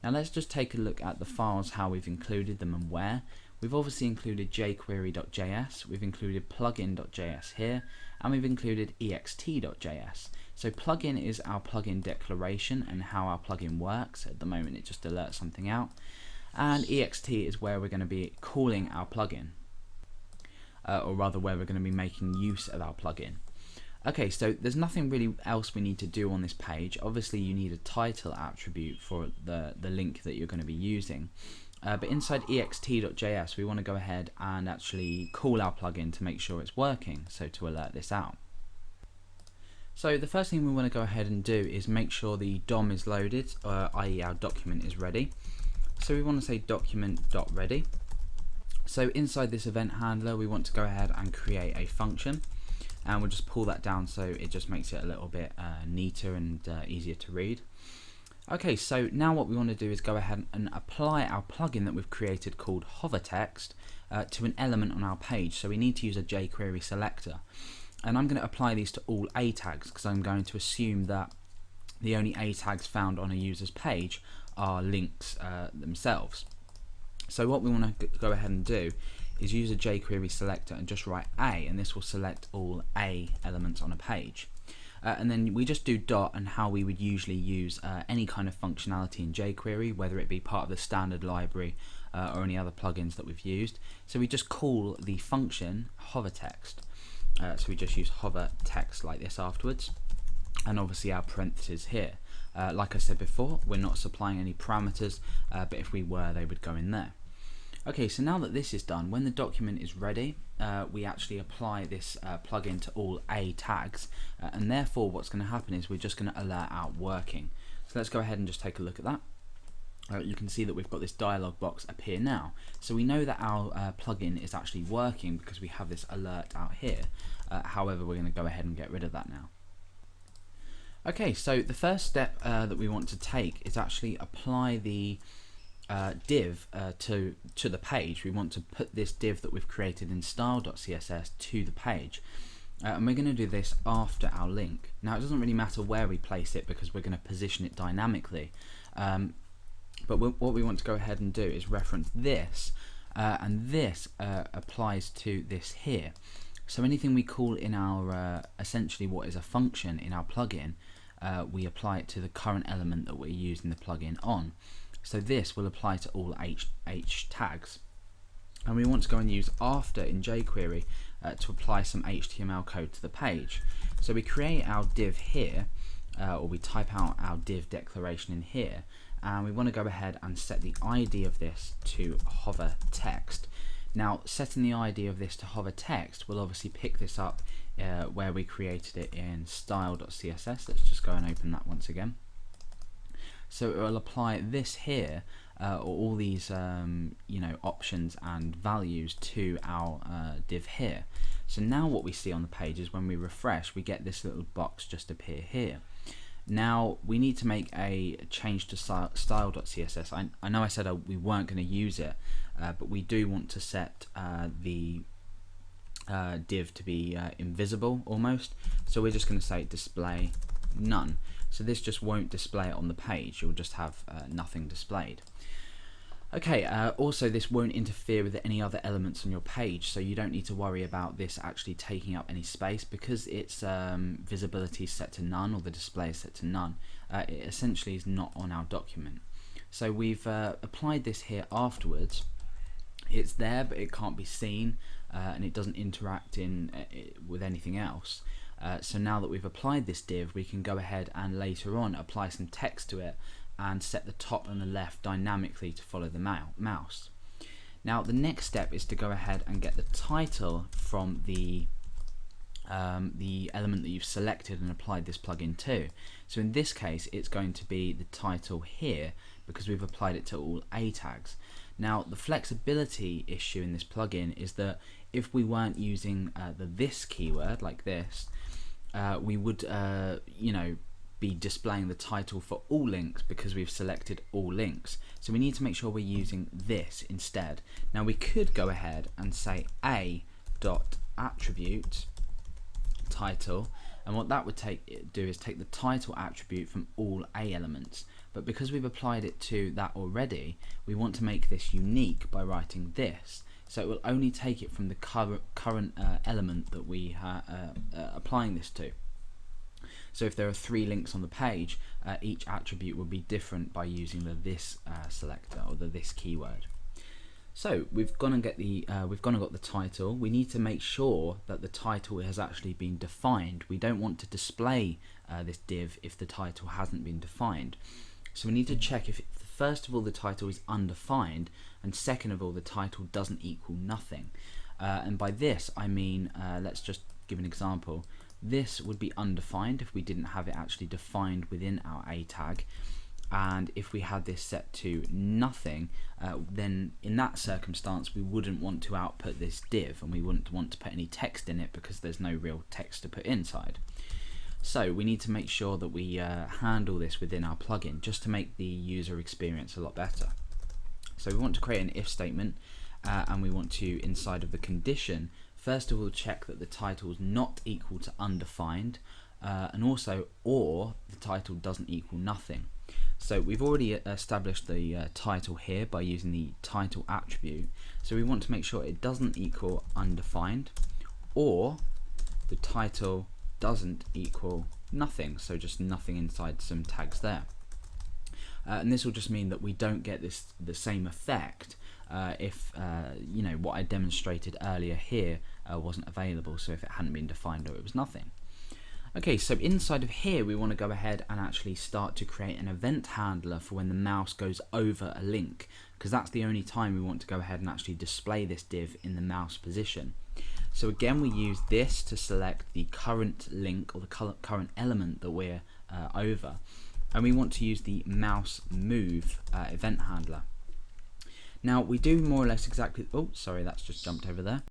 Now let's just take a look at the files, how we've included them and where. We've obviously included jQuery.js, we've included plugin.js here, and we've included ext.js. So plugin is our plugin declaration and how our plugin works. At the moment it just alerts something out. And ext is where we're going to be calling our plugin, or rather where we're going to be making use of our plugin. Okay, so there's nothing really else we need to do on this page. Obviously you need a title attribute for the link that you're going to be using. But inside ext.js we want to go ahead and actually call our plugin to make sure it's working, so to alert this out. So the first thing we want to go ahead and do is make sure the DOM is loaded, i.e. our document is ready. So we want to say document.ready. So inside this event handler we want to go ahead and create a function, and we'll just pull that down so it just makes it a little bit neater and easier to read. Okay, so now what we want to do is go ahead and apply our plugin that we've created called hovertext to an element on our page. So we need to use a jQuery selector, and I'm going to apply these to all A tags because I'm going to assume that the only A tags found on a user's page are links themselves. So what we want to go ahead and do is use a jQuery selector and just write A, and this will select all A elements on a page. And then we just do dot and how we would usually use any kind of functionality in jQuery, whether it be part of the standard library or any other plugins that we've used. So we just call the function hovertext. So we just use hovertext like this afterwards, and obviously our parentheses here. Like I said before, we're not supplying any parameters, but if we were, they would go in there. Okay, so now that this is done, when the document is ready, we actually apply this plugin to all A tags, and therefore what's going to happen is we're just going to alert out working. So let's go ahead and just take a look at that. You can see that we've got this dialog box appear now. So we know that our plugin is actually working because we have this alert out here. However, we're going to go ahead and get rid of that now. Okay, so the first step that we want to take is actually apply the div to the page. We want to put this div that we've created in style.css to the page, and we're going to do this after our link. Now it doesn't really matter where we place it because we're going to position it dynamically, but what we want to go ahead and do is reference this, and this applies to this here. So anything we call in our essentially what is a function in our plugin, we apply it to the current element that we're using the plugin on. So this will apply to all H tags, and we want to go and use after in jQuery to apply some HTML code to the page. So we create our div here, or we type out our div declaration in here, and we want to go ahead and set the ID of this to hovertext. Now setting the ID of this to hovertext will obviously pick this up where we created it in style.css. Let's just go and open that once again. So it will apply this here, or all these options and values to our div here. So now what we see on the page is when we refresh, we get this little box just appear here. Now we need to make a change to style.css. I know I said we weren't going to use it, but we do want to set the div to be invisible almost. So we're just going to say display none. So this just won't display it on the page, you'll just have nothing displayed. Okay, also this won't interfere with any other elements on your page, so you don't need to worry about this actually taking up any space because its visibility is set to none, or the display is set to none. It essentially is not on our document. So we've applied this here afterwards. It's there but it can't be seen, and it doesn't interact with anything else. So now that we've applied this div, we can go ahead and later on apply some text to it and set the top and the left dynamically to follow the mouse. Now the next step is to go ahead and get the title from the element that you've selected and applied this plugin to. So in this case it's going to be the title here because we've applied it to all A tags. Now the flexibility issue in this plugin is that if we weren't using the this keyword like this, we would be displaying the title for all links because we've selected all links. So we need to make sure we're using this instead. Now we could go ahead and say a.attribute title, and what that would do is take the title attribute from all A elements, but because we've applied it to that already, we want to make this unique by writing this. So it will only take it from the current element that we are applying this to. So if there are 3 links on the page, each attribute will be different by using the this selector or the this keyword. So we've gone and got the title. We need to make sure that the title has actually been defined. We don't want to display this div if the title hasn't been defined. So we need to check if first of all the title is undefined, and second of all the title doesn't equal nothing. And by this I mean, let's just give an example. This would be undefined if we didn't have it actually defined within our A tag. And if we had this set to nothing, then in that circumstance we wouldn't want to output this div, and we wouldn't want to put any text in it because there's no real text to put inside. So we need to make sure that we handle this within our plugin just to make the user experience a lot better. So we want to create an if statement, and we want to, inside of the condition, first of all check that the title is not equal to undefined, and also or the title doesn't equal nothing. So we've already established the title here by using the title attribute, so we want to make sure it doesn't equal undefined, or the title doesn't equal nothing, so just nothing inside some tags there. And this will just mean that we don't get the same effect if you know, what I demonstrated earlier here wasn't available, so if it hadn't been defined or it was nothing. Okay, so inside of here we want to go ahead and actually start to create an event handler for when the mouse goes over a link, because that's the only time we want to go ahead and actually display this div in the mouse position. So again, we use this to select the current link or the current element that we're over, and we want to use the mouse move event handler. Now we do more or less exactly, oh sorry, that's just jumped over there.